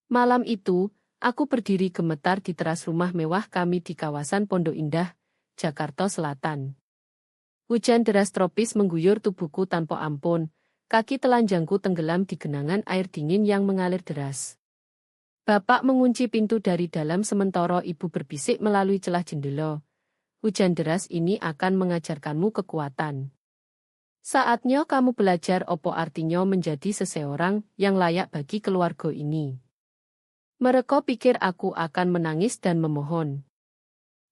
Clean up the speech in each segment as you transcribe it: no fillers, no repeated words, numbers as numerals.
Malam itu, aku berdiri gemetar di teras rumah mewah kami di kawasan Pondok Indah, Jakarta Selatan. Hujan deras tropis mengguyur tubuhku tanpa ampun, kaki telanjangku tenggelam di genangan air dingin yang mengalir deras. Bapak mengunci pintu dari dalam sementara ibu berbisik melalui celah jendela. Hujan deras ini akan mengajarkanmu kekuatan. Saatnya kamu belajar opo artinya menjadi seseorang yang layak bagi keluarga ini. Mereka pikir aku akan menangis dan memohon.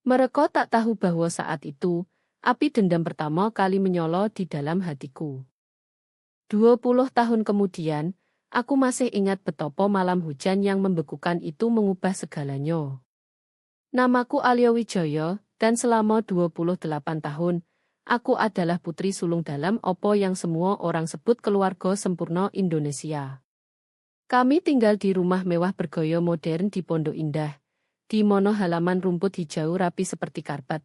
Mereka tak tahu bahwa saat itu, api dendam pertama kali menyala di dalam hatiku. 20 tahun kemudian, aku masih ingat betapa malam hujan yang membekukan itu mengubah segalanya. Namaku Alia Wijaya, dan selama 28 tahun, aku adalah putri sulung dalam opo yang semua orang sebut keluarga sempurna Indonesia. Kami tinggal di rumah mewah bergaya modern di Pondok Indah, di mana halaman rumput hijau rapi seperti karpet,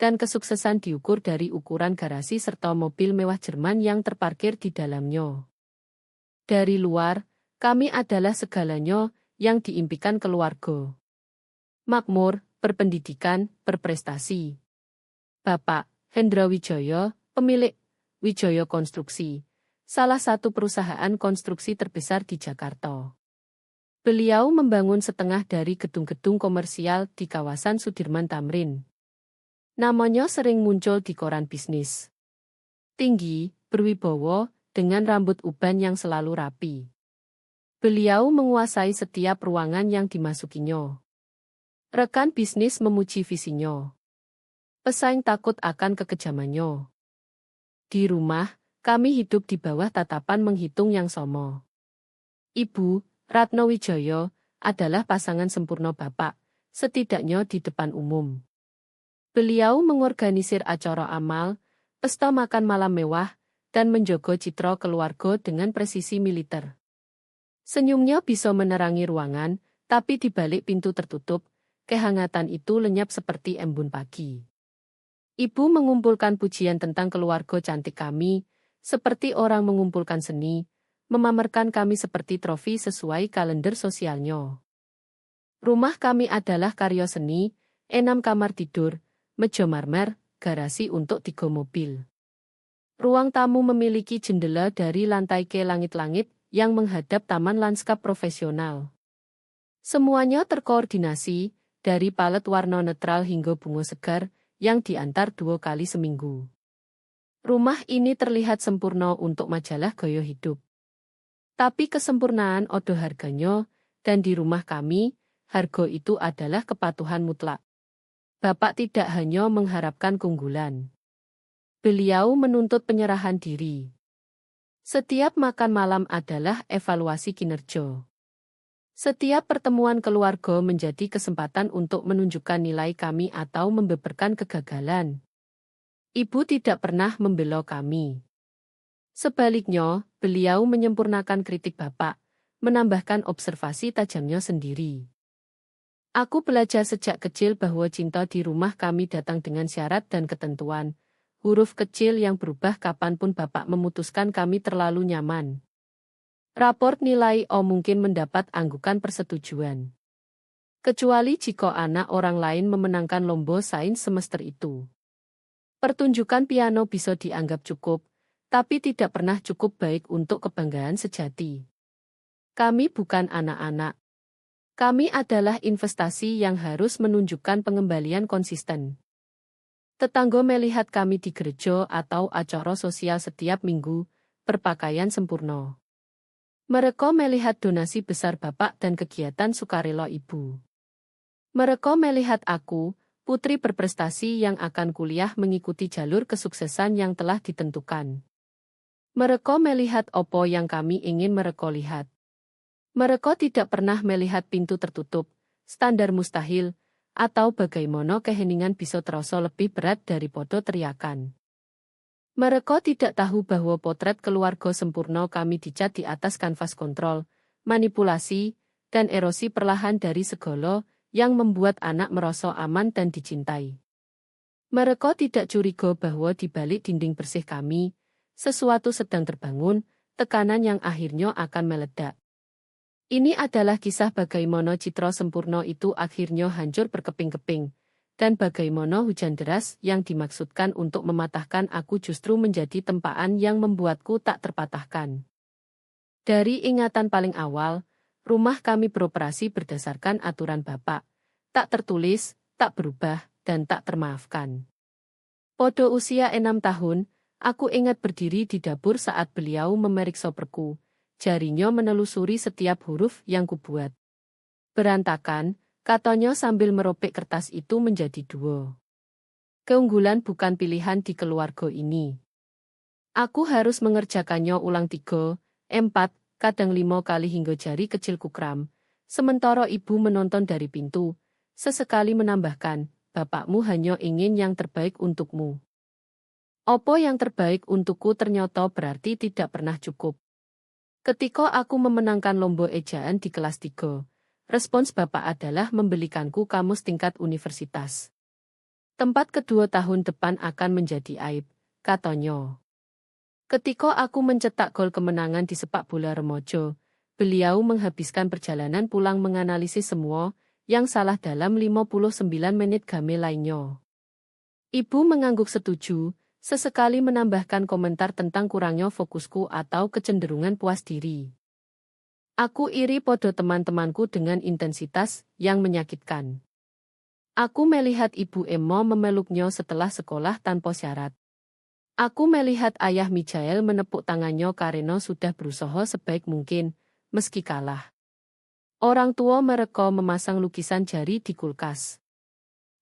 dan kesuksesan diukur dari ukuran garasi serta mobil mewah Jerman yang terparkir di dalamnya. Dari luar, kami adalah segalanya yang diimpikan keluarga. Makmur, berpendidikan, berprestasi. Bapak, Hendra Wijaya, pemilik Wijaya Konstruksi, salah satu perusahaan konstruksi terbesar di Jakarta. Beliau membangun setengah dari gedung-gedung komersial di kawasan Sudirman Tamrin. Namanya sering muncul di koran bisnis. Tinggi, berwibawa, dengan rambut uban yang selalu rapi. Beliau menguasai setiap ruangan yang dimasukinya. Rekan bisnis memuji visinya. Pesaing takut akan kekejamannya. Di rumah, kami hidup di bawah tatapan menghitung yang sama. Ibu, Ratno Wijaya, adalah pasangan sempurna Bapak, setidaknya di depan umum. Beliau mengorganisir acara amal, pesta makan malam mewah, dan menjaga citra keluarga dengan presisi militer. Senyumnya bisa menerangi ruangan, tapi di balik pintu tertutup, kehangatan itu lenyap seperti embun pagi. Ibu mengumpulkan pujian tentang keluarga cantik kami, seperti orang mengumpulkan seni, memamerkan kami seperti trofi sesuai kalender sosialnya. Rumah kami adalah karya seni, 6 kamar tidur, meja marmer, garasi untuk 3 mobil. Ruang tamu memiliki jendela dari lantai ke langit-langit yang menghadap taman lanskap profesional. Semuanya terkoordinasi, dari palet warna netral hingga bunga segar, yang diantar 2 kali seminggu. Rumah ini terlihat sempurna untuk majalah gaya hidup. Tapi kesempurnaan ada harganya, dan di rumah kami, harga itu adalah kepatuhan mutlak. Bapak tidak hanya mengharapkan keunggulan. Beliau menuntut penyerahan diri. Setiap makan malam adalah evaluasi kinerja. Setiap pertemuan keluarga menjadi kesempatan untuk menunjukkan nilai kami atau membeberkan kegagalan. Ibu tidak pernah membela kami. Sebaliknya, beliau menyempurnakan kritik Bapak, menambahkan observasi tajamnya sendiri. Aku belajar sejak kecil bahwa cinta di rumah kami datang dengan syarat dan ketentuan, huruf kecil yang berubah kapanpun Bapak memutuskan kami terlalu nyaman. Raport nilai O mungkin mendapat anggukan persetujuan. Kecuali jika anak orang lain memenangkan lomba sains semester itu. Pertunjukan piano bisa dianggap cukup, tapi tidak pernah cukup baik untuk kebanggaan sejati. Kami bukan anak-anak. Kami adalah investasi yang harus menunjukkan pengembalian konsisten. Tetangga melihat kami di gereja atau acara sosial setiap minggu, berpakaian sempurna. Mereka melihat donasi besar Bapak dan kegiatan sukarela Ibu. Mereka melihat aku, putri berprestasi yang akan kuliah mengikuti jalur kesuksesan yang telah ditentukan. Mereka melihat apa yang kami ingin mereka lihat. Mereka tidak pernah melihat pintu tertutup, standar mustahil, atau bagaimana keheningan bisa terasa lebih berat daripada teriakan. Mereka tidak tahu bahwa potret keluarga sempurna kami dicat di atas kanvas kontrol, manipulasi, dan erosi perlahan dari segala yang membuat anak merasa aman dan dicintai. Mereka tidak curiga bahwa di balik dinding bersih kami, sesuatu sedang terbangun, tekanan yang akhirnya akan meledak. Ini adalah kisah bagaimana citra sempurna itu akhirnya hancur berkeping-keping, dan bagaimana hujan deras yang dimaksudkan untuk mematahkan aku justru menjadi tempaan yang membuatku tak terpatahkan. Dari ingatan paling awal, rumah kami beroperasi berdasarkan aturan Bapak. Tak tertulis, tak berubah, dan tak termaafkan. Pada usia 6 tahun, aku ingat berdiri di dapur saat beliau memeriksa perku. Jarinya menelusuri setiap huruf yang kubuat. Berantakan, katanya sambil merobek kertas itu menjadi dua. Keunggulan bukan pilihan di keluarga ini. Aku harus mengerjakannya ulang 3, 4, kadang 5 kali hingga jari kecilku kram. Sementara ibu menonton dari pintu, sesekali menambahkan, bapakmu hanya ingin yang terbaik untukmu. Apa yang terbaik untukku ternyata berarti tidak pernah cukup. Ketika aku memenangkan lomba ejaan di kelas 3, respons bapak adalah membelikanku kamus tingkat universitas. Tempat kedua tahun depan akan menjadi aib, katanya. Ketika aku mencetak gol kemenangan di sepak bola remaja, beliau menghabiskan perjalanan pulang menganalisis semua yang salah dalam 59 menit game lainnya. Ibu mengangguk setuju, sesekali menambahkan komentar tentang kurangnya fokusku atau kecenderungan puas diri. Aku iri pada teman-temanku dengan intensitas yang menyakitkan. Aku melihat ibu Emma memeluknya setelah sekolah tanpa syarat. Aku melihat ayah Michael menepuk tangannya karena sudah berusaha sebaik mungkin, meski kalah. Orang tua mereka memasang lukisan jari di kulkas.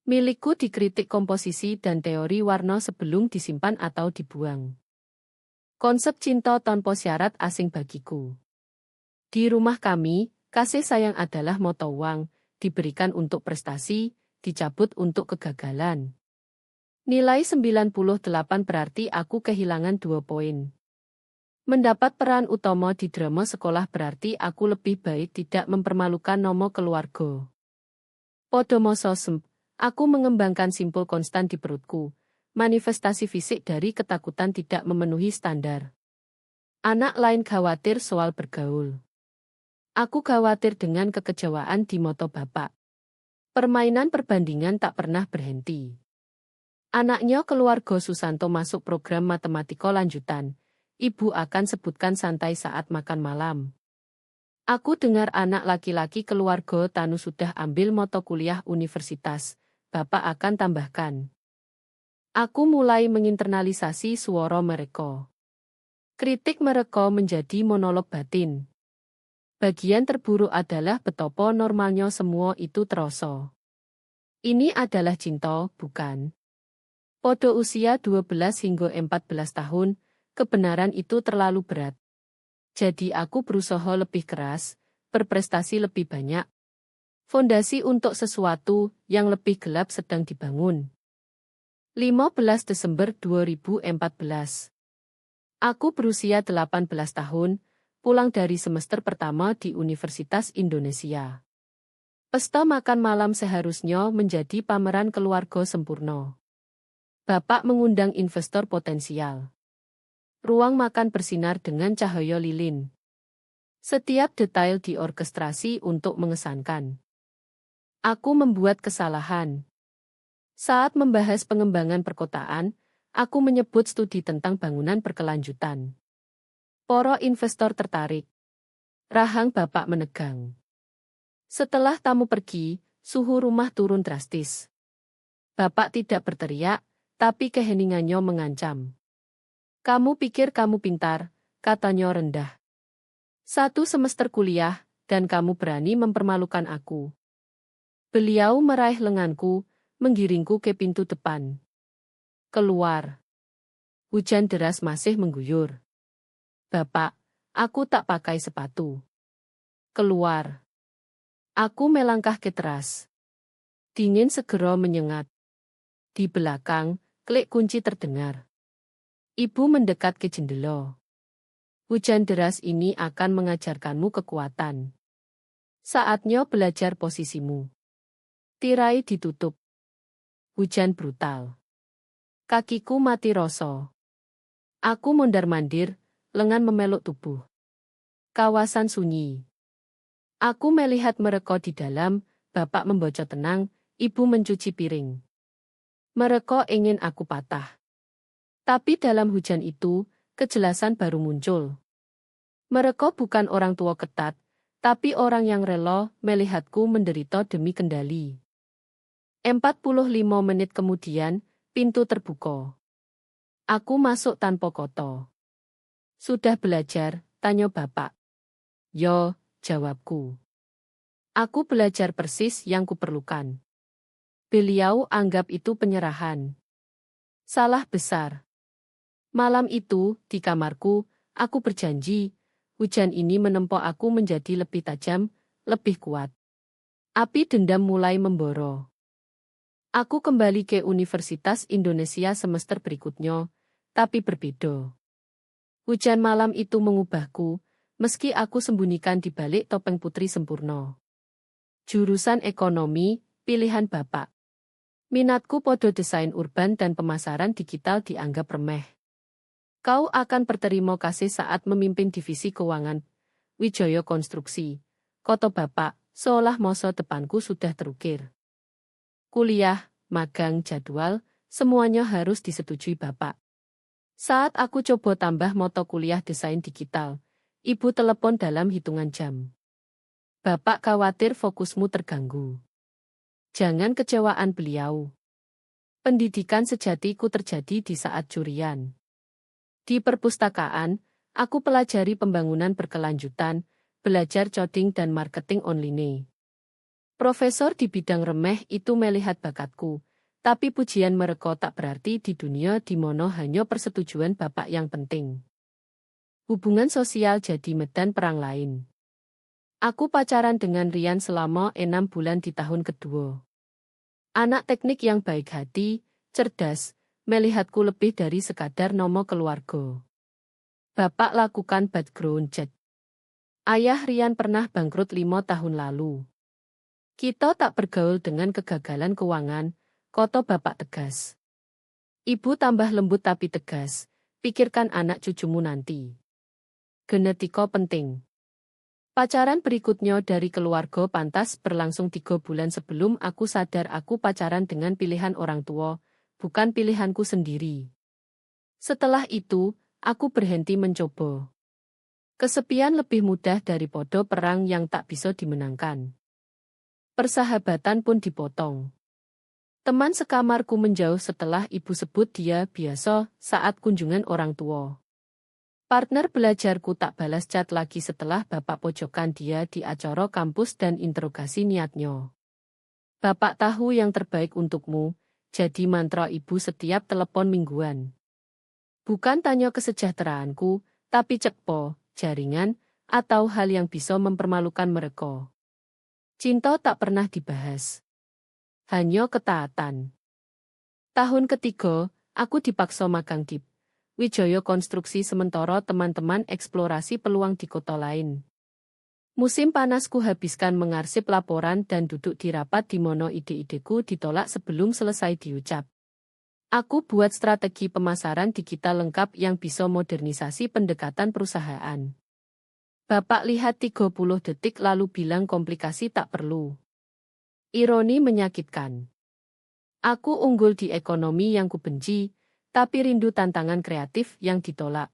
Milikku dikritik komposisi dan teori warna sebelum disimpan atau dibuang. Konsep cinta tanpa syarat asing bagiku. Di rumah kami, kasih sayang adalah moto uang, diberikan untuk prestasi, dicabut untuk kegagalan. Nilai 98 berarti aku kehilangan 2 poin. Mendapat peran utama di drama sekolah berarti aku lebih baik tidak mempermalukan nama keluarga. Pada masa aku mengembangkan simpul konstan di perutku, manifestasi fisik dari ketakutan tidak memenuhi standar. Anak lain khawatir soal bergaul. Aku khawatir dengan kekecewaan di mata bapak. Permainan perbandingan tak pernah berhenti. Anaknya keluarga Susanto masuk program matematika lanjutan. Ibu akan sebutkan santai saat makan malam. Aku dengar anak laki-laki keluarga Tanu sudah ambil mata kuliah universitas. Bapak akan tambahkan. Aku mulai menginternalisasi suara mereka. Kritik mereka menjadi monolog batin. Bagian terburuk adalah betapa normalnya semua itu terasa. Ini adalah cinta, bukan? Pada usia 12 hingga 14 tahun, kebenaran itu terlalu berat. Jadi aku berusaha lebih keras, berprestasi lebih banyak. Fondasi untuk sesuatu yang lebih gelap sedang dibangun. 15 Desember 2014. Aku berusia 18 tahun, pulang dari semester pertama di Universitas Indonesia. Pesta makan malam seharusnya menjadi pameran keluarga sempurna. Bapak mengundang investor potensial. Ruang makan bersinar dengan cahaya lilin. Setiap detail diorkestrasi untuk mengesankan. Aku membuat kesalahan. Saat membahas pengembangan perkotaan, aku menyebut studi tentang bangunan berkelanjutan. Para investor tertarik. Rahang bapak menegang. Setelah tamu pergi, suhu rumah turun drastis. Bapak tidak berteriak, tapi keheningannya mengancam. Kamu pikir kamu pintar, katanya rendah. 1 semester kuliah, dan kamu berani mempermalukan aku. Beliau meraih lenganku, menggiringku ke pintu depan. Keluar. Hujan deras masih mengguyur. Bapak, aku tak pakai sepatu. Keluar. Aku melangkah ke teras. Dingin segera menyengat. Di belakang, klik kunci terdengar. Ibu mendekat ke jendela. Hujan deras ini akan mengajarkanmu kekuatan. Saatnya belajar posisimu. Tirai ditutup. Hujan brutal. Kakiku mati rasa. Aku mondar-mandir, lengan memeluk tubuh. Kawasan sunyi. Aku melihat mereka di dalam, bapak membocot tenang, ibu mencuci piring. Mereka ingin aku patah. Tapi dalam hujan itu, kejelasan baru muncul. Mereka bukan orang tua ketat, tapi orang yang rela melihatku menderita demi kendali. 45 menit kemudian, pintu terbuka. Aku masuk tanpa kota. Sudah belajar, tanya bapak. Yo, jawabku. Aku belajar persis yang kuperlukan. Beliau anggap itu penyerahan. Salah besar. Malam itu, di kamarku, aku berjanji, hujan ini menempa aku menjadi lebih tajam, lebih kuat. Api dendam mulai memboro. Aku kembali ke Universitas Indonesia semester berikutnya, tapi berbeda. Hujan malam itu mengubahku, meski aku sembunyikan di balik topeng putri sempurna. Jurusan ekonomi, pilihan bapak. Minatku podo desain urban dan pemasaran digital dianggap remeh. Kau akan berterima kasih saat memimpin divisi keuangan Wijaya Konstruksi. Kata bapak, seolah masa depanku sudah terukir. Kuliah, magang, jadwal, semuanya harus disetujui bapak. Saat aku coba tambah mata kuliah desain digital, ibu telepon dalam hitungan jam. Bapak khawatir fokusmu terganggu. Jangan kecewaan beliau. Pendidikan sejatiku terjadi di saat curian. Di perpustakaan, aku pelajari pembangunan berkelanjutan, belajar coding dan marketing online. Profesor di bidang remeh itu melihat bakatku, tapi pujian mereka tak berarti di dunia di mana hanya persetujuan bapak yang penting. Hubungan sosial jadi medan perang lain. Aku pacaran dengan Rian selama 6 bulan di tahun kedua. Anak teknik yang baik hati, cerdas, melihatku lebih dari sekadar nama keluarga. Bapak lakukan background check. Ayah Rian pernah bangkrut 5 tahun lalu. Kita tak bergaul dengan kegagalan keuangan, kata bapak tegas. Ibu tambah lembut tapi tegas, pikirkan anak cucumu nanti. Genetika penting. Pacaran berikutnya dari keluarga pantas berlangsung 3 bulan sebelum aku sadar aku pacaran dengan pilihan orang tua, bukan pilihanku sendiri. Setelah itu, aku berhenti mencoba. Kesepian lebih mudah daripada perang yang tak bisa dimenangkan. Persahabatan pun dipotong. Teman sekamarku menjauh setelah ibu sebut dia biasa saat kunjungan orang tua. Partner belajarku tak balas chat lagi setelah bapak pojokan dia di acara kampus dan interogasi niatnya. Bapak tahu yang terbaik untukmu, jadi mantra ibu setiap telepon mingguan. Bukan tanya kesejahteraanku, tapi cekpo, jaringan, atau hal yang bisa mempermalukan mereka. Cinta tak pernah dibahas. Hanya ketaatan. Tahun ketiga, aku dipaksa magang di Wijaya Konstruksi sementara teman-teman eksplorasi peluang di kota lain. Musim panasku habiskan mengarsip laporan dan duduk di rapat di mana ide-ideku ditolak sebelum selesai diucap. Aku buat strategi pemasaran digital lengkap yang bisa modernisasi pendekatan perusahaan. Bapak lihat 30 detik lalu bilang komplikasi tak perlu. Ironi menyakitkan. Aku unggul di ekonomi yang kubenci, tapi rindu tantangan kreatif yang ditolak.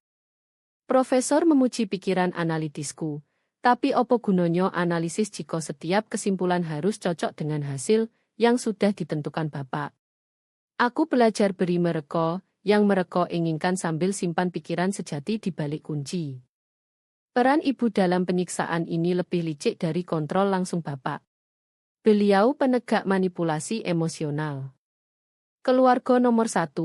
Profesor memuji pikiran analitisku, tapi opo gunanya analisis jika setiap kesimpulan harus cocok dengan hasil yang sudah ditentukan bapak. Aku belajar beri mereka yang mereka inginkan sambil simpan pikiran sejati di balik kunci. Peran ibu dalam penyiksaan ini lebih licik dari kontrol langsung bapak. Beliau penegak manipulasi emosional. Keluarga nomor 1,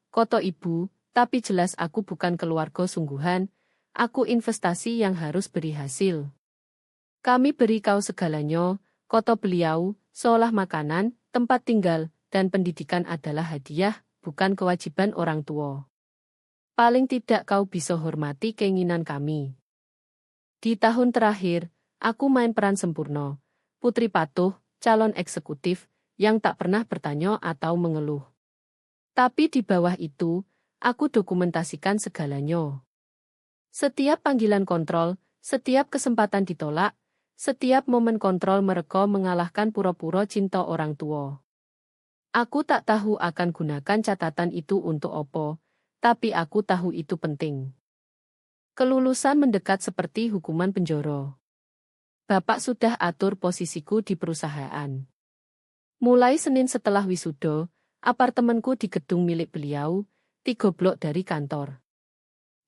koto ibu, tapi jelas aku bukan keluarga sungguhan, aku investasi yang harus beri hasil. Kami beri kau segalanya, koto beliau, seolah makanan, tempat tinggal, dan pendidikan adalah hadiah, bukan kewajiban orang tua. Paling tidak kau bisa hormati keinginan kami. Di tahun terakhir, aku main peran sempurna, putri patuh, calon eksekutif, yang tak pernah bertanya atau mengeluh. Tapi di bawah itu, aku dokumentasikan segalanya. Setiap panggilan kontrol, setiap kesempatan ditolak, Setiap momen kontrol mereka mengalahkan pura-pura cinta orang tua. Aku tak tahu akan gunakan catatan itu untuk opo, tapi aku tahu itu penting. Kelulusan mendekat seperti hukuman penjara. Bapak sudah atur posisiku di perusahaan. Mulai Senin setelah wisuda, apartemenku di gedung milik beliau, 3 blok dari kantor.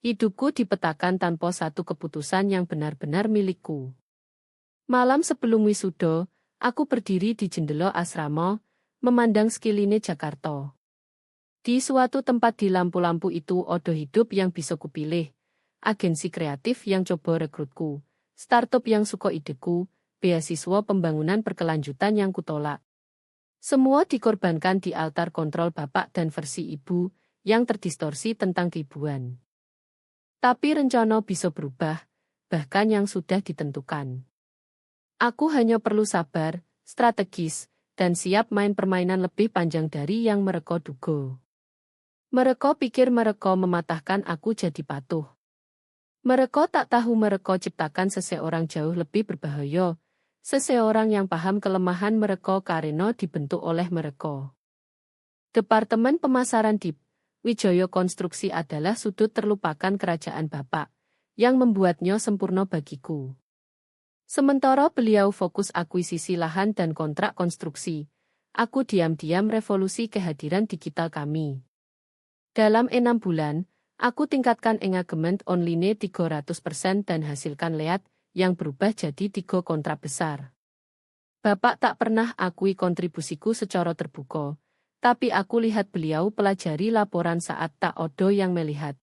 Hidupku dipetakan tanpa satu keputusan yang benar-benar milikku. Malam sebelum wisuda, aku berdiri di jendela asrama, memandang sekelilingnya Jakarta. Di suatu tempat di lampu-lampu itu ada hidup yang bisa kupilih, agensi kreatif yang coba rekrutku, startup yang suka ideku, beasiswa pembangunan berkelanjutan yang kutolak. Semua dikorbankan di altar kontrol bapak dan versi ibu, yang terdistorsi tentang keibuan. Tapi rencana bisa berubah, bahkan yang sudah ditentukan. Aku hanya perlu sabar, strategis, dan siap main permainan lebih panjang dari yang mereka duga. Mereka pikir mereka mematahkan aku jadi patuh. Mereka tak tahu mereka ciptakan seseorang jauh lebih berbahaya, seseorang yang paham kelemahan mereka karena dibentuk oleh mereka. Departemen Pemasaran di Wijaya Konstruksi adalah sudut terlupakan kerajaan Bapak, yang membuatnya sempurna bagiku. Sementara beliau fokus akuisisi lahan dan kontrak konstruksi, aku diam-diam revolusi kehadiran digital kami. Dalam 6 bulan, aku tingkatkan engagement online 300% dan hasilkan lead yang berubah jadi 3 kontrak besar. Bapak tak pernah akui kontribusiku secara terbuka, tapi aku lihat beliau pelajari laporan saat tak ada yang melihat.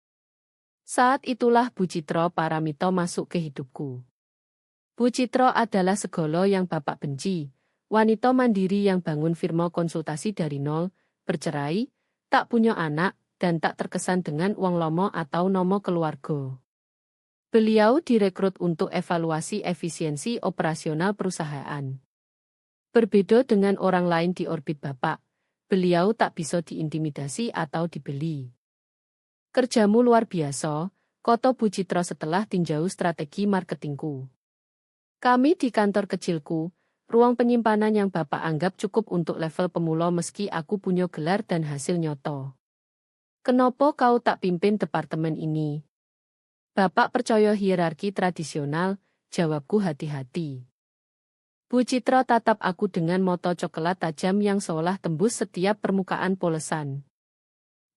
Saat itulah Bu Citra Paramita masuk ke hidupku. Bu Citra adalah segala yang Bapak benci, wanita mandiri yang bangun firma konsultasi dari nol, bercerai, tak punya anak, dan tak terkesan dengan uang lomo atau nomo keluarga. Beliau direkrut untuk evaluasi efisiensi operasional perusahaan. Berbeda dengan orang lain di orbit Bapak, beliau tak bisa diintimidasi atau dibeli. Kerjamu luar biasa, kata Bu Citra setelah tinjau strategi marketingku. Kami di kantor kecilku, ruang penyimpanan yang Bapak anggap cukup untuk level pemula meski aku punya gelar dan hasil nyoto. Kenapa kau tak pimpin departemen ini? Bapak percaya hierarki tradisional, jawabku hati-hati. Bu Citra tatap aku dengan mata coklat tajam yang seolah tembus setiap permukaan polesan.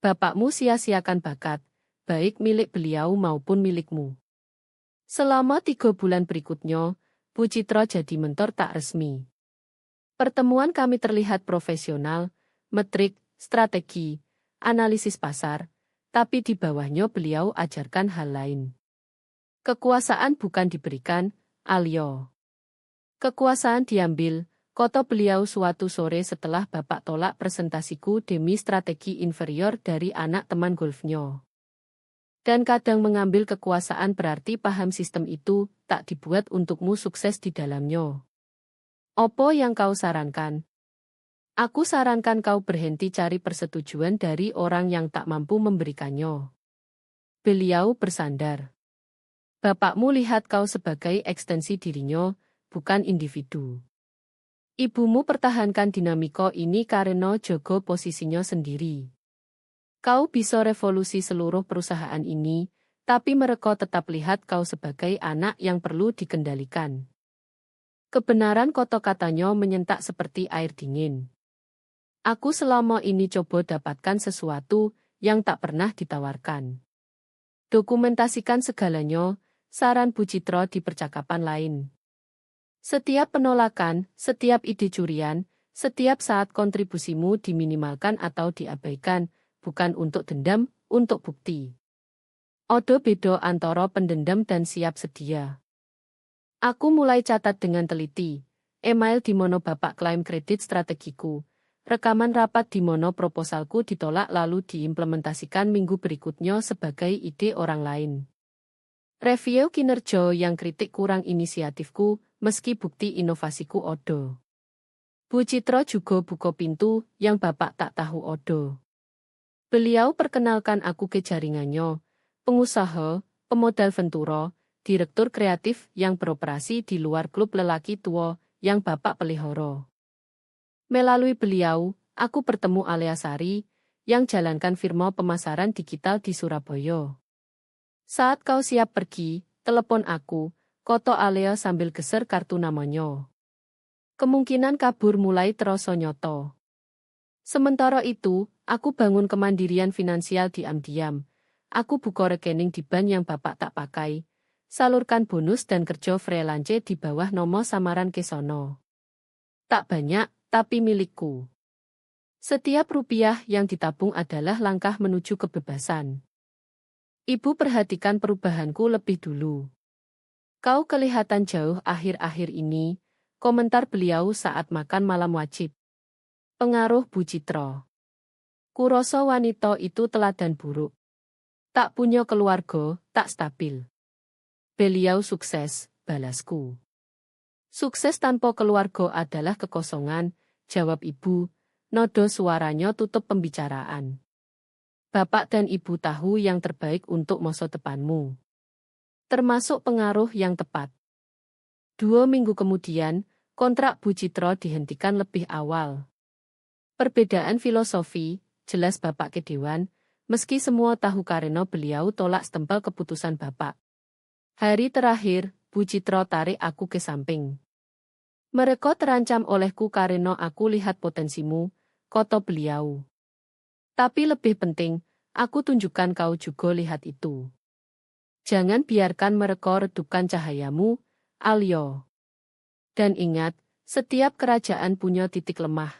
Bapakmu sia-siakan bakat, baik milik beliau maupun milikmu. Selama 3 bulan berikutnya, Bu Citra jadi mentor tak resmi. Pertemuan kami terlihat profesional, metrik, strategi, analisis pasar, tapi di bawahnya beliau ajarkan hal lain. Kekuasaan bukan diberikan, Alio. Kekuasaan diambil, kata beliau suatu sore setelah Bapak tolak presentasiku demi strategi inferior dari anak teman golfnya. Dan kadang mengambil kekuasaan berarti paham sistem itu tak dibuat untukmu sukses di dalamnya. Opo yang kau sarankan? Aku sarankan kau berhenti cari persetujuan dari orang yang tak mampu memberikannya. Beliau bersandar. Bapakmu lihat kau sebagai ekstensi dirinya, bukan individu. Ibumu pertahankan dinamika ini karena jaga posisinya sendiri. Kau bisa revolusi seluruh perusahaan ini, tapi mereka tetap lihat kau sebagai anak yang perlu dikendalikan. Kebenaran kata-katanya menyentak seperti air dingin. Aku selama ini coba dapatkan sesuatu yang tak pernah ditawarkan. Dokumentasikan segalanya, saran Bu Citra di percakapan lain. Setiap penolakan, setiap ide curian, setiap saat kontribusimu diminimalkan atau diabaikan, bukan untuk dendam, untuk bukti. Ada beda antara pendendam dan siap sedia. Aku mulai catat dengan teliti, email di mana Bapak klaim kredit strategiku, rekaman rapat di mana proposalku ditolak lalu diimplementasikan minggu berikutnya sebagai ide orang lain. Review kinerja yang kritik kurang inisiatifku, meski bukti inovasiku ada. Bu Citra juga buka pintu yang Bapak tak tahu ada. Beliau perkenalkan aku ke jaringannya, pengusaha, pemodal ventura, direktur kreatif yang beroperasi di luar klub lelaki tua yang Bapak pelihara. Melalui beliau, aku bertemu Alea Sari, yang jalankan firma pemasaran digital di Surabaya. Saat kau siap pergi, telepon aku, koto Alea sambil geser kartu namanya. Kemungkinan kabur mulai terasa nyoto. Sementara itu, aku bangun kemandirian finansial diam-diam. Aku buka rekening di bank yang Bapak tak pakai, salurkan bonus dan kerja freelance di bawah nomo samaran Kesono. Tak banyak, tapi milikku. Setiap rupiah yang ditabung adalah langkah menuju kebebasan. Ibu perhatikan perubahanku lebih dulu. Kau kelihatan jauh akhir-akhir ini, komentar beliau saat makan malam wajib. Pengaruh Bu Citra. Kuroso wanita itu teladan buruk. Tak punya keluarga, tak stabil. Beliau sukses, balasku. Sukses tanpa keluarga adalah kekosongan, jawab ibu, nodo suaranya tutup pembicaraan. Bapak dan ibu tahu yang terbaik untuk masa depanmu. Termasuk pengaruh yang tepat. 2 minggu kemudian, kontrak Bu Citra dihentikan lebih awal. Perbedaan filosofi, jelas Bapak ke Dewan, meski semua tahu karena beliau tolak stempel keputusan Bapak. Hari terakhir, Bu Citra tarik aku ke samping. Mereka terancam olehku karena aku lihat potensimu, koto beliau. Tapi lebih penting, aku tunjukkan kau juga lihat itu. Jangan biarkan mereka redupkan cahayamu, Alyo. Dan ingat, setiap kerajaan punya titik lemah.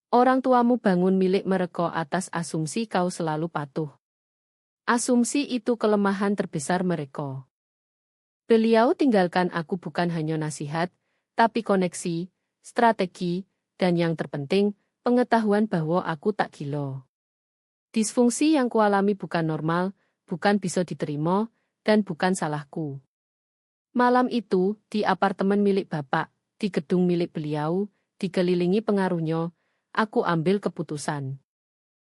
Orang tuamu bangun milik mereka atas asumsi kau selalu patuh. Asumsi itu kelemahan terbesar mereka. Beliau tinggalkan aku bukan hanya nasihat, tapi koneksi, strategi, dan yang terpenting, pengetahuan bahwa aku tak gila. Disfungsi yang kualami bukan normal, bukan bisa diterima, dan bukan salahku. Malam itu, di apartemen milik Bapak, di gedung milik beliau, dikelilingi pengaruhnya, aku ambil keputusan.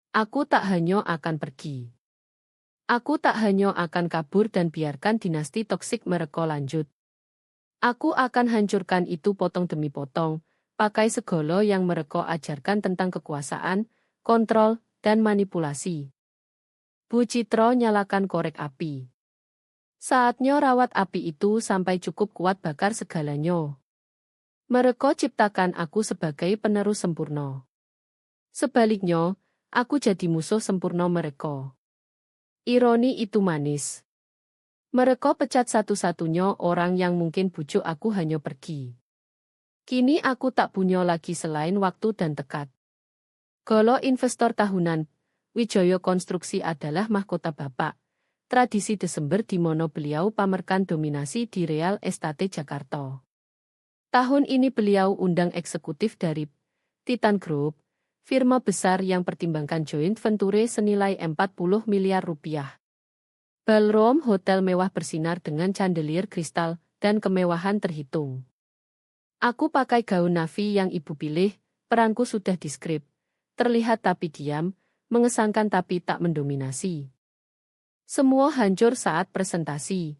Aku tak hanya akan pergi. Aku tak hanya akan kabur dan biarkan dinasti toksik mereka lanjut. Aku akan hancurkan itu potong demi potong, pakai segala yang mereka ajarkan tentang kekuasaan, kontrol, dan manipulasi. Bu Citra nyalakan korek api. Saatnya rawat api itu sampai cukup kuat bakar segalanya. Mereka ciptakan aku sebagai penerus sempurna. Sebaliknya, aku jadi musuh sempurna mereka. Ironi itu manis. Mereka pecat satu-satunya orang yang mungkin bujuk aku hanya pergi. Kini aku tak punya lagi selain waktu dan tekad. Kalau investor tahunan, Wijaya Konstruksi adalah mahkota Bapak. Tradisi Desember di mana beliau pamerkan dominasi di real estate Jakarta. Tahun ini beliau undang eksekutif dari Titan Group, firma besar yang pertimbangkan joint venture senilai 40 miliar rupiah. Ballroom hotel mewah bersinar dengan chandelier kristal dan kemewahan terhitung. Aku pakai gaun navy yang ibu pilih, peranku sudah diskrip. Terlihat tapi diam, mengesankan tapi tak mendominasi. Semua hancur saat presentasi.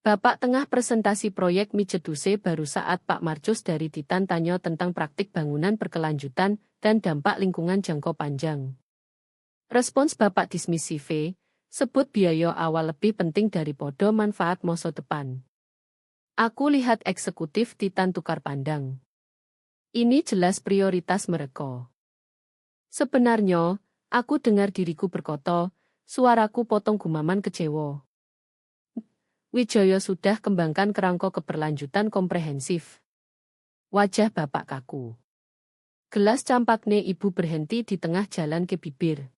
Bapak tengah presentasi proyek Mijeduse baru saat Pak Marcus dari Titan tanya tentang praktik bangunan berkelanjutan dan dampak lingkungan jangka panjang. Respons Bapak dismisif, sebut biaya awal lebih penting daripada manfaat masa depan. Aku lihat eksekutif Titan tukar pandang. Ini jelas prioritas mereka. Sebenarnya, aku dengar diriku berkata, suaraku potong gumaman kecewa. Wijaya sudah kembangkan kerangka keberlanjutan komprehensif. Wajah Bapak kaku. Gelas campakne ibu berhenti di tengah jalan ke bibir.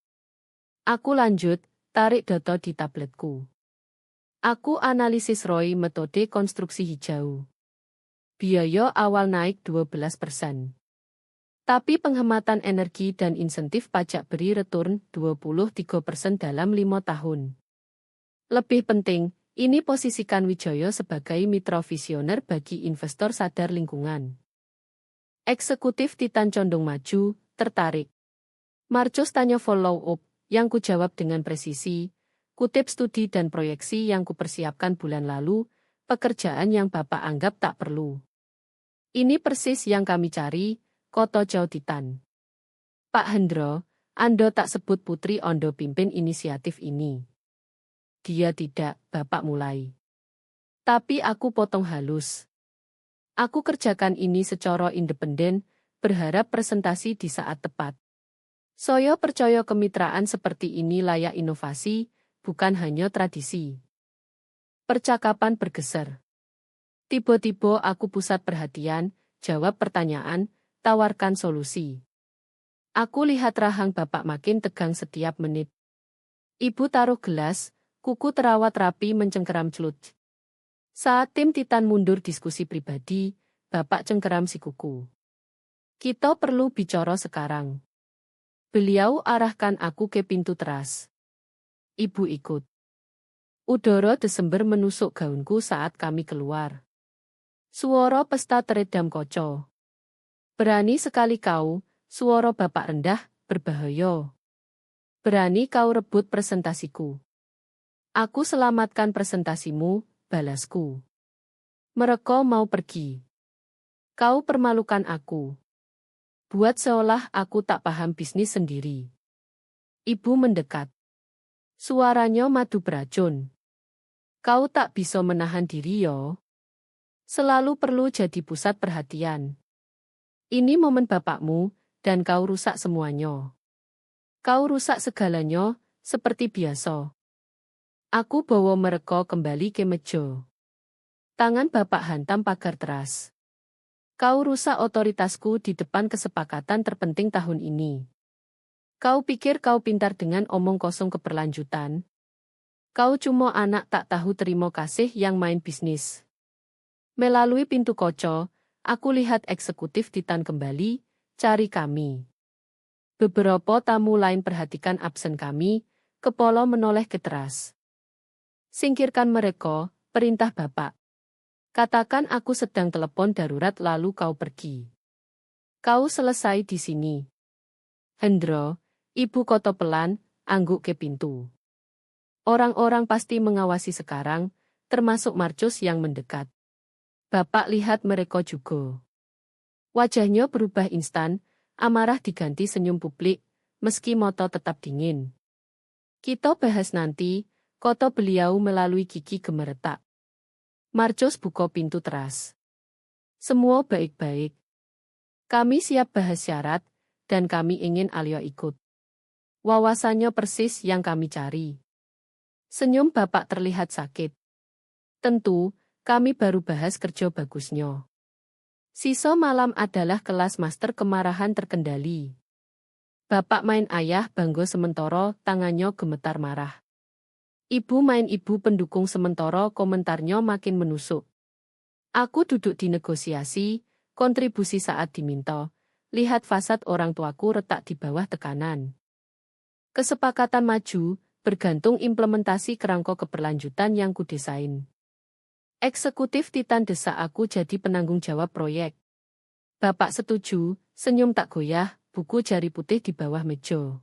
Aku lanjut, tarik data di tabletku. Aku analisis ROI metode konstruksi hijau. Biaya awal naik 12%. Tapi penghematan energi dan insentif pajak beri return 23% dalam 5 tahun. Lebih penting, ini posisikan Wijaya sebagai mitra visioner bagi investor sadar lingkungan. Eksekutif Titan condong maju, tertarik. Marcus tanya follow up, yang kujawab dengan presisi. kutip studi dan proyeksi yang kupersiapkan bulan lalu, pekerjaan yang Bapak anggap tak perlu. Ini persis yang kami cari, Koto Titan. Pak Hendro, Ando tak sebut Putri Ondo pimpin inisiatif ini. Dia tidak, Bapak mulai. Tapi aku potong halus. Aku kerjakan ini secara independen, berharap presentasi di saat tepat. Saya percaya kemitraan seperti ini layak inovasi, bukan hanya tradisi. Percakapan bergeser. Tiba-tiba aku pusat perhatian, jawab pertanyaan, tawarkan solusi. Aku lihat rahang Bapak makin tegang setiap menit. Ibu taruh gelas, kuku terawat rapi mencengkeram celut. Saat tim Titan mundur diskusi pribadi, Bapak cengkeram si kuku. Kita perlu bicara sekarang. Beliau arahkan aku ke pintu teras. Ibu ikut. Udara Desember menusuk gaunku saat kami keluar. Suara pesta teredam koco. Berani sekali kau, suara Bapak rendah, berbahaya. Berani kau rebut presentasiku. Aku selamatkan presentasimu, balasku. Mereka mau pergi. Kau permalukan aku. Buat seolah aku tak paham bisnis sendiri. Ibu mendekat. Suaranya madu beracun. Kau tak bisa menahan diri yo. Selalu perlu jadi pusat perhatian. Ini momen bapakmu, dan kau rusak semuanya. Kau rusak segalanya, seperti biasa. Aku bawa mereka kembali ke meja. Tangan Bapak hantam pagar teras. Kau rusak otoritasku di depan kesepakatan terpenting tahun ini. Kau pikir kau pintar dengan omong kosong keberlanjutan? Kau cuma anak tak tahu terima kasih yang main bisnis. Melalui pintu kaca, aku lihat eksekutif Titan kembali, cari kami. Beberapa tamu lain perhatikan absen kami, kepala menoleh ke teras. Singkirkan mereka, perintah Bapak. Katakan aku sedang telepon darurat lalu kau pergi. Kau selesai di sini. Hendro, Ibu Koto pelan, angguk ke pintu. Orang-orang pasti mengawasi sekarang, termasuk Marcus yang mendekat. Bapak lihat mereka juga. Wajahnya berubah instan, amarah diganti senyum publik, meski mata tetap dingin. Kita bahas nanti, kata beliau melalui gigi gemeretak. Marcus buka pintu teras. Semua baik-baik. Kami siap bahas syarat, dan kami ingin Alia ikut. Wawasannya persis yang kami cari. Senyum Bapak terlihat sakit. Tentu, kami baru bahas kerja bagusnya. Sisa malam adalah kelas master kemarahan terkendali. Bapak main ayah banggo sementara, tangannya gemetar marah. Ibu main ibu pendukung sementara, komentarnya makin menusuk. Aku duduk di negosiasi, kontribusi saat diminta. Lihat fasad orang tuaku retak di bawah tekanan. Kesepakatan maju, bergantung implementasi kerangka keberlanjutan yang kudesain. Eksekutif Titan desak aku jadi penanggung jawab proyek. Bapak setuju, senyum tak goyah, buku jari putih di bawah meja.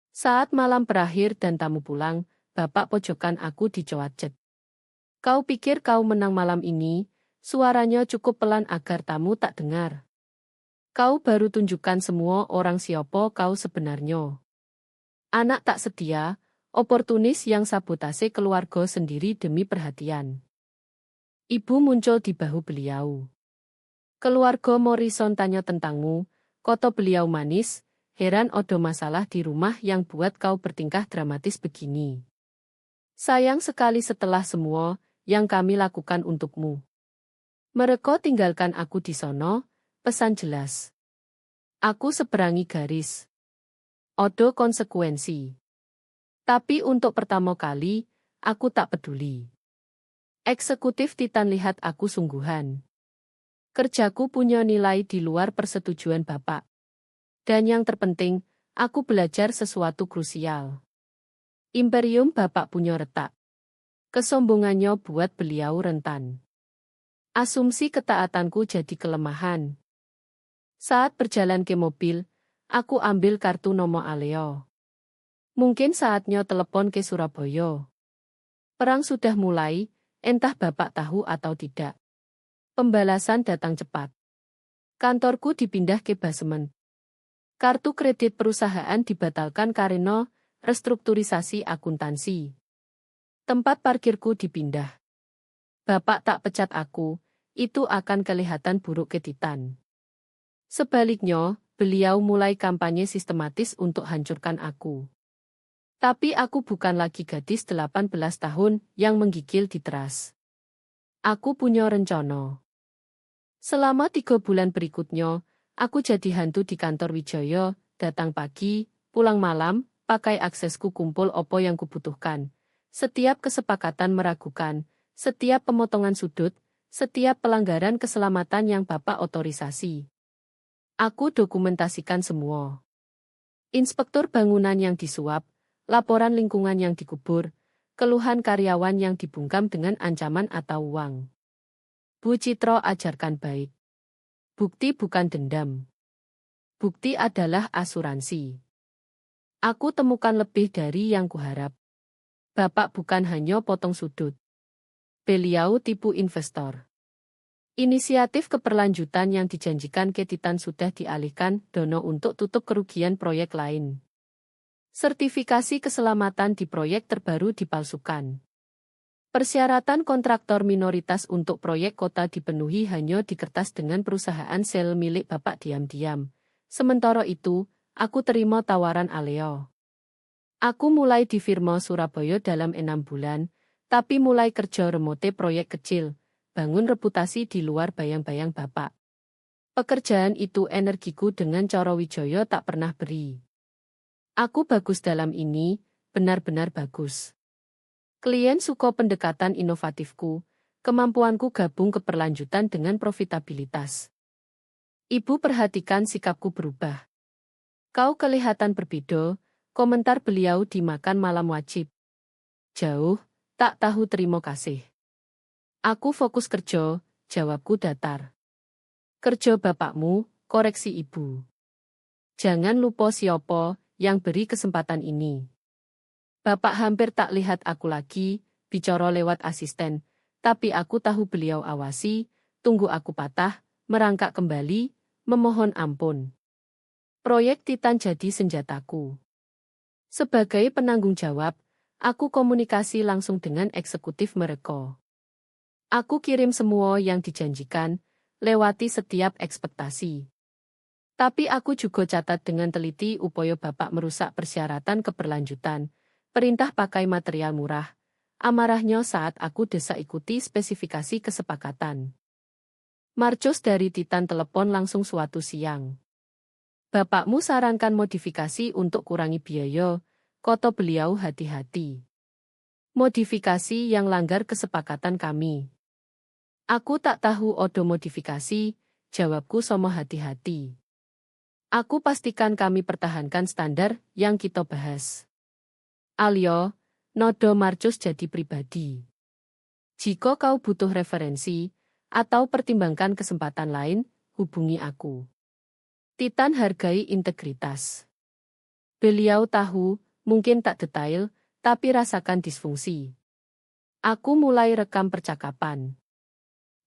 Saat malam berakhir dan tamu pulang, Bapak pojokan aku di coacet. Kau pikir kau menang malam ini? Suaranya cukup pelan agar tamu tak dengar. Kau baru tunjukkan semua orang siapa kau sebenarnya. Anak tak setia, oportunis yang sabotase keluarga sendiri demi perhatian. Ibu muncul di bahu beliau. Keluarga Morrison tanya tentangmu, kata beliau manis, heran ada masalah di rumah yang buat kau bertingkah dramatis begini. Sayang sekali setelah semua yang kami lakukan untukmu. Mereka tinggalkan aku di sono, pesan jelas. Aku seberangi garis. Odo konsekuensi. Tapi untuk pertama kali, aku tak peduli. Eksekutif Titan lihat aku sungguhan. Kerjaku punya nilai di luar persetujuan Bapak. Dan yang terpenting, aku belajar sesuatu krusial. Imperium Bapak punya retak. Kesombongannya buat beliau rentan. Asumsi ketaatanku jadi kelemahan. Saat berjalan ke mobil, aku ambil kartu nomor Aleo. Mungkin saatnya telepon ke Surabaya. Perang sudah mulai, entah Bapak tahu atau tidak. Pembalasan datang cepat. Kantorku dipindah ke basemen. Kartu kredit perusahaan dibatalkan karena restrukturisasi akuntansi. Tempat parkirku dipindah. Bapak tak pecat aku, itu akan kelihatan buruk ke Titan. Sebaliknya, beliau mulai kampanye sistematis untuk hancurkan aku. Tapi aku bukan lagi gadis 18 tahun yang menggigil di teras. Aku punya rencana. Selama 3 bulan berikutnya, aku jadi hantu di kantor Wijaya, datang pagi, pulang malam, pakai aksesku kumpul opo yang kubutuhkan. Setiap kesepakatan meragukan, setiap pemotongan sudut, setiap pelanggaran keselamatan yang Bapak otorisasi. Aku dokumentasikan semua. Inspektur bangunan yang disuap, laporan lingkungan yang dikubur, keluhan karyawan yang dibungkam dengan ancaman atau uang. Bu Citro ajarkan baik. Bukti bukan dendam. Bukti adalah asuransi. Aku temukan lebih dari yang kuharap. Bapak bukan hanya potong sudut. Beliau tipu investor. Inisiatif keberlanjutan yang dijanjikan ke Titan sudah dialihkan Dono untuk tutup kerugian proyek lain. Sertifikasi keselamatan di proyek terbaru dipalsukan. Persyaratan kontraktor minoritas untuk proyek kota dipenuhi hanya di kertas dengan perusahaan sel milik Bapak diam-diam. Sementara itu, aku terima tawaran Aleo. Aku mulai di firma Surabaya dalam 6 bulan, tapi mulai kerja remote proyek kecil, bangun reputasi di luar bayang-bayang Bapak. Pekerjaan itu energiku dengan cara Wijaya tak pernah beri. Aku bagus dalam ini, benar-benar bagus. Klien suka pendekatan inovatifku, kemampuanku gabung keberlanjutan dengan profitabilitas. Ibu perhatikan sikapku berubah. Kau kelihatan berbeda, komentar beliau di makan malam wajib. Jauh, tak tahu terima kasih. Aku fokus kerja, jawabku datar. Kerja bapakmu, koreksi ibu. Jangan lupa siapa yang beri kesempatan ini. Bapak hampir tak lihat aku lagi, bicara lewat asisten, tapi aku tahu beliau awasi, tunggu aku patah, merangkak kembali, memohon ampun. Proyek Titan jadi senjataku. Sebagai penanggung jawab, aku komunikasi langsung dengan eksekutif mereka. Aku kirim semua yang dijanjikan, lewati setiap ekspektasi. Tapi aku juga catat dengan teliti upaya Bapak merusak persyaratan keberlanjutan, perintah pakai material murah, amarahnya saat aku desa ikuti spesifikasi kesepakatan. Marcos dari Titan telepon langsung suatu siang. Bapakmu sarankan modifikasi untuk kurangi biaya, kata beliau hati-hati. Modifikasi yang langgar kesepakatan kami. Aku tak tahu odo modifikasi, jawabku sama hati-hati. Aku pastikan kami pertahankan standar yang kita bahas. Alio, nodo Marcos jadi pribadi. Jika kau butuh referensi, atau pertimbangkan kesempatan lain, hubungi aku. Titan hargai integritas. Beliau tahu, mungkin tak detail, tapi rasakan disfungsi. Aku mulai rekam percakapan.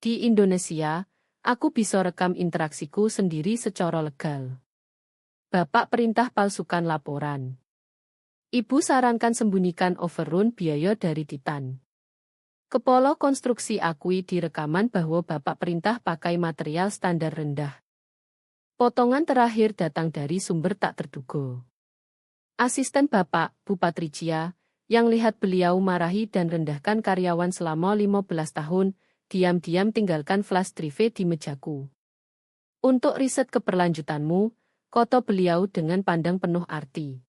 Di Indonesia, aku bisa rekam interaksiku sendiri secara legal. Bapak perintah palsukan laporan. Ibu sarankan sembunyikan overrun biaya dari Titan. Kepala konstruksi akui di rekaman bahwa Bapak perintah pakai material standar rendah. Potongan terakhir datang dari sumber tak terduga. Asisten Bapak, Bu Patricia, yang lihat beliau marahi dan rendahkan karyawan selama 15 tahun, diam-diam tinggalkan flash drive di mejaku. Untuk riset keberlanjutanmu, kata beliau dengan pandang penuh arti.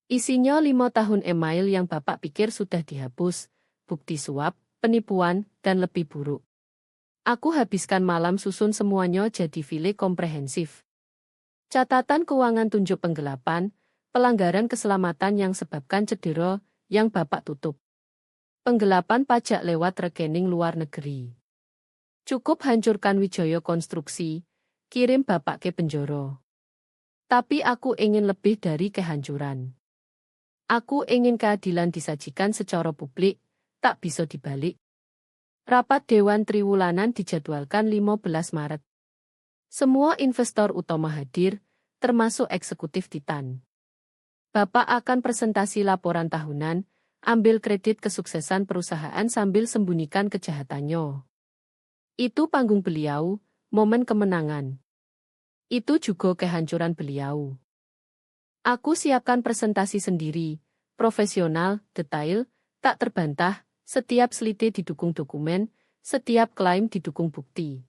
Isinya 5 tahun email yang Bapak pikir sudah dihapus, bukti suap, penipuan, dan lebih buruk. Aku habiskan malam susun semuanya jadi file komprehensif. Catatan keuangan tunjuk penggelapan, pelanggaran keselamatan yang sebabkan cedera, yang Bapak tutup. Penggelapan pajak lewat rekening luar negeri. Cukup hancurkan Wijaya Konstruksi, kirim Bapak ke penjara. Tapi aku ingin lebih dari kehancuran. Aku ingin keadilan disajikan secara publik, tak bisa dibalik. Rapat Dewan Triwulan dijadwalkan 15 Maret. Semua investor utama hadir, termasuk eksekutif Titan. Bapak akan presentasi laporan tahunan, ambil kredit kesuksesan perusahaan sambil sembunyikan kejahatannya. Itu panggung beliau, momen kemenangan. Itu juga kehancuran beliau. Aku siapkan presentasi sendiri, profesional, detail, tak terbantah, setiap slide didukung dokumen, setiap klaim didukung bukti.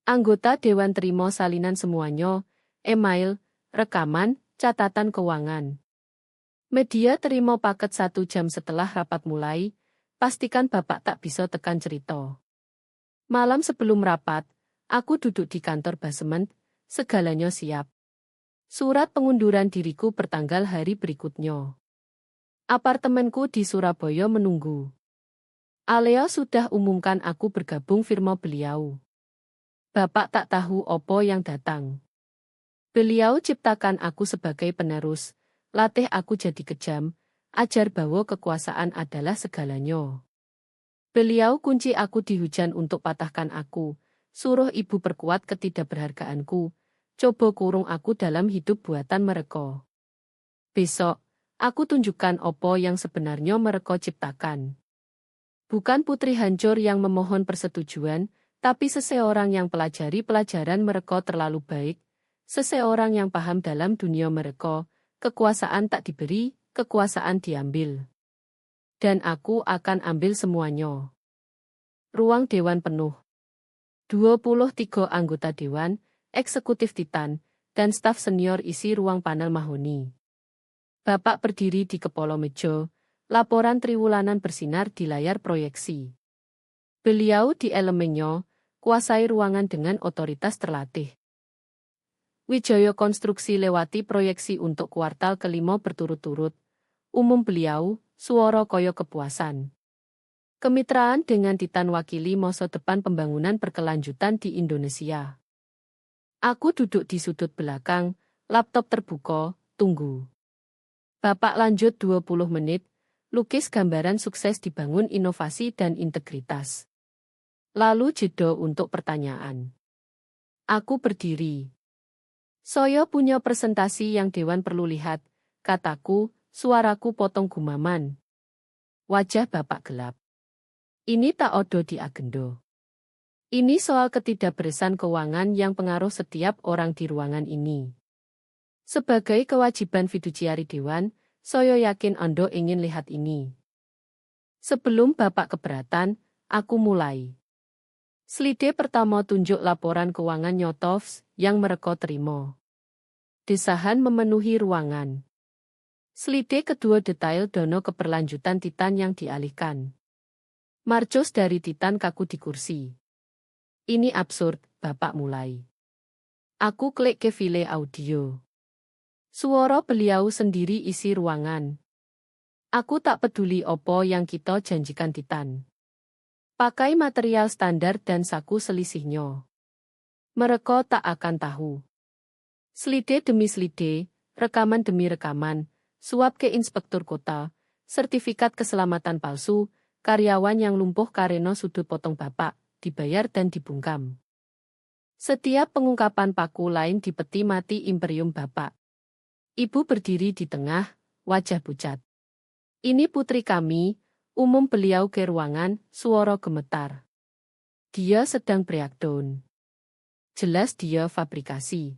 Anggota Dewan terima salinan semuanya, email, rekaman, catatan keuangan. Media terima paket 1 jam setelah rapat mulai, pastikan Bapak tak bisa tekan cerita. Malam sebelum rapat, aku duduk di kantor basement, segalanya siap. Surat pengunduran diriku pertanggal hari berikutnya. Apartemenku di Surabaya menunggu. Alea sudah umumkan aku bergabung firma beliau. Bapak tak tahu opo yang datang. Beliau ciptakan aku sebagai penerus, latih aku jadi kejam, ajar bahwa kekuasaan adalah segalanya. Beliau kunci aku di hujan untuk patahkan aku, suruh ibu perkuat ketidakberhargaanku, coba kurung aku dalam hidup buatan mereka. Besok, aku tunjukkan opo yang sebenarnya mereka ciptakan. Bukan putri hancur yang memohon persetujuan, tapi seseorang yang pelajari pelajaran mereka terlalu baik, seseorang yang paham dalam dunia mereka, kekuasaan tak diberi, kekuasaan diambil. Dan aku akan ambil semuanya. Ruang Dewan penuh. 23 anggota Dewan, eksekutif Titan, dan staf senior isi ruang panel mahoni. Bapak berdiri di kepala meja, laporan triwulanan bersinar di layar proyeksi. Beliau di elemennya, kuasai ruangan dengan otoritas terlatih. Wijaya konstruksi lewati proyeksi untuk kuartal kelima berturut-turut. Umum beliau, suara koyo kepuasan. Kemitraan dengan Titan wakili masa depan pembangunan berkelanjutan di Indonesia. Aku duduk di sudut belakang, laptop terbuka, tunggu. Bapak lanjut 20 menit, lukis gambaran sukses dibangun inovasi dan integritas. Lalu jeda untuk pertanyaan. Aku berdiri. Saya punya presentasi yang Dewan perlu lihat, kataku, suaraku potong gumaman. Wajah Bapak gelap. Ini tak odo di agenda. Ini soal ketidakberesan keuangan yang pengaruh setiap orang di ruangan ini. Sebagai kewajiban fiduciari Dewan, saya yakin Anda ingin lihat ini. Sebelum Bapak keberatan, aku mulai. Slide pertama tunjuk laporan keuangan Nyotovs yang mereka terima. Desahan memenuhi ruangan. Slide kedua detail dono keberlanjutan Titan yang dialihkan. Marcos dari Titan kaku di kursi. Ini absurd, Bapak mulai. Aku klik ke file audio. Suara beliau sendiri isi ruangan. Aku tak peduli opo yang kita janjikan Titan. Pakai material standar dan saku selisihnya. Mereka tak akan tahu. Slide demi slide, rekaman demi rekaman, suap ke inspektur kota, sertifikat keselamatan palsu, karyawan yang lumpuh karena sudut potong Bapak, dibayar dan dibungkam. Setiap pengungkapan paku lain di peti mati imperium Bapak. Ibu berdiri di tengah, wajah pucat. Ini putri kami, umum beliau ke ruangan, suara gemetar. Dia sedang breakdown. Jelas dia fabrikasi.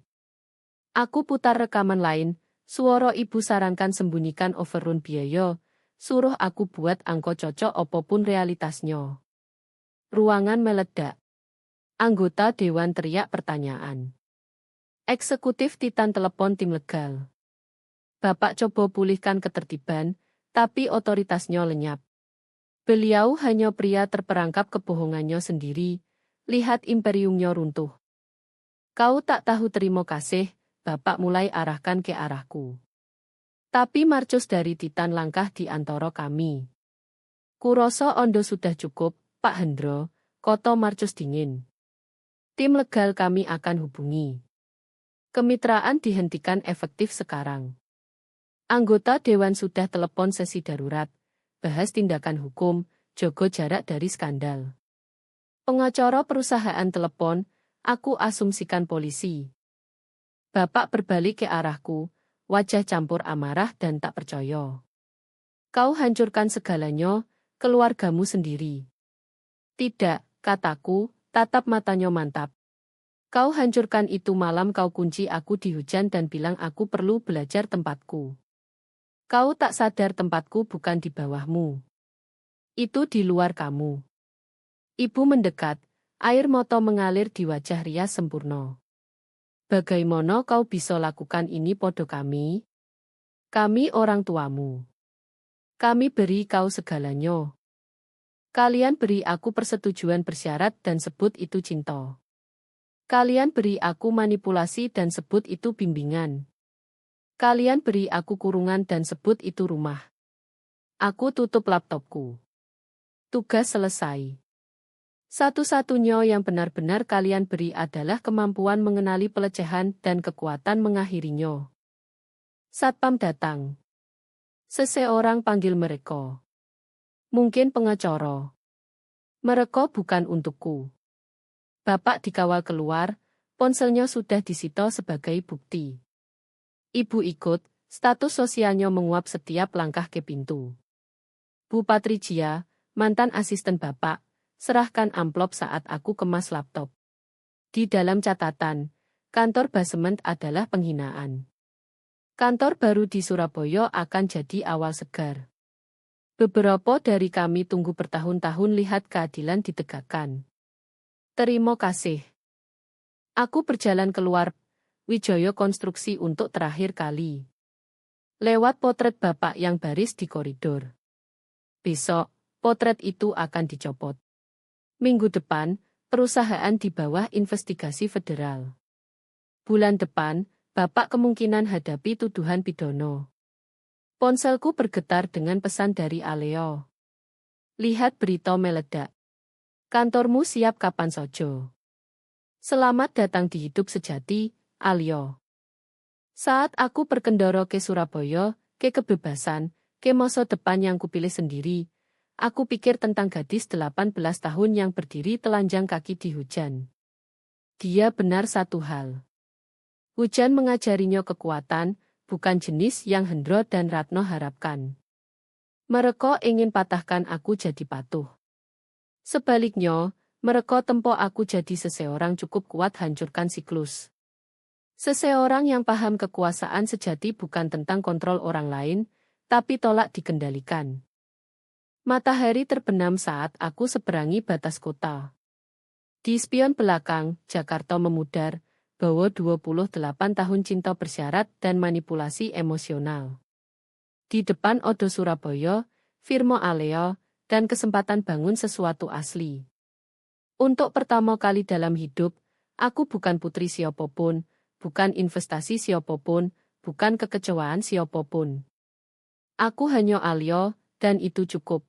Aku putar rekaman lain, suara ibu sarankan sembunyikan overrun biaya, suruh aku buat angka cocok apapun realitasnya. Ruangan meledak. Anggota Dewan teriak pertanyaan. Eksekutif Titan telepon tim legal. Bapak coba pulihkan ketertiban, tapi otoritasnya lenyap. Beliau hanya pria terperangkap kebohongannya sendiri, lihat imperiumnya runtuh. Kau tak tahu terima kasih, Bapak mulai arahkan ke arahku. Tapi Marcos dari Titan langkah di antara kami. Kuroso Ondo sudah cukup, Pak Hendro, koto Marcos dingin. Tim legal kami akan hubungi. Kemitraan dihentikan efektif sekarang. Anggota Dewan sudah telepon sesi darurat, bahas tindakan hukum, jogo jarak dari skandal. Pengacara perusahaan telepon, aku asumsikan polisi. Bapak berbalik ke arahku, wajah campur amarah dan tak percaya. Kau hancurkan segalanya, keluargamu sendiri. Tidak, kataku, tatap matanya mantap. Kau hancurkan itu malam kau kunci aku di hujan dan bilang aku perlu belajar tempatku. Kau tak sadar tempatku bukan di bawahmu. Itu di luar kamu. Ibu mendekat, air mata mengalir di wajah Rias sempurna. Bagaimana kau bisa lakukan ini pada kami? Kami orang tuamu. Kami beri kau segalanya. Kalian beri aku persetujuan bersyarat dan sebut itu cinta. Kalian beri aku manipulasi dan sebut itu bimbingan. Kalian beri aku kurungan dan sebut itu rumah. Aku tutup laptopku. Tugas selesai. Satu-satunya yang benar-benar kalian beri adalah kemampuan mengenali pelecehan dan kekuatan mengakhirinya. Satpam datang. Seseorang panggil mereka. Mungkin pengacara. Mereka bukan untukku. Bapak dikawal keluar, ponselnya sudah disita sebagai bukti. Ibu ikut, status sosialnya menguap setiap langkah ke pintu. Bu Patrijia, mantan asisten Bapak, serahkan amplop saat aku kemas laptop. Di dalam catatan, kantor basement adalah penghinaan. Kantor baru di Surabaya akan jadi awal segar. Beberapa dari kami tunggu bertahun-tahun lihat keadilan ditegakkan. Terima kasih. Aku berjalan keluar Wijaya Konstruksi untuk terakhir kali. Lewat potret Bapak yang baris di koridor. Besok, potret itu akan dicopot. Minggu depan, perusahaan di bawah investigasi federal. Bulan depan, Bapak kemungkinan hadapi tuduhan pidana. Ponselku bergetar dengan pesan dari Aleo. Lihat berita meledak. Kantormu siap kapan saja. Selamat datang di hidup sejati, Aleo. Saat aku berkendara ke Surabaya, ke kebebasan, ke masa depan yang kupilih sendiri, aku pikir tentang gadis 18 tahun yang berdiri telanjang kaki di hujan. Dia benar satu hal. Hujan mengajarinya kekuatan, bukan jenis yang Hendro dan Ratno harapkan. Mereka ingin patahkan aku jadi patuh. Sebaliknya, mereka tempo aku jadi seseorang cukup kuat hancurkan siklus. Seseorang yang paham kekuasaan sejati bukan tentang kontrol orang lain, tapi tolak dikendalikan. Matahari terbenam saat aku seberangi batas kota. Di spion belakang, Jakarta memudar, bawa 28 tahun cinta bersyarat dan manipulasi emosional. Di depan Odo Surabaya, Firmo Aleo, dan kesempatan bangun sesuatu asli. Untuk pertama kali dalam hidup, aku bukan putri siapapun, bukan investasi siapapun, bukan kekecewaan siapapun. Aku hanya Aleo, dan itu cukup.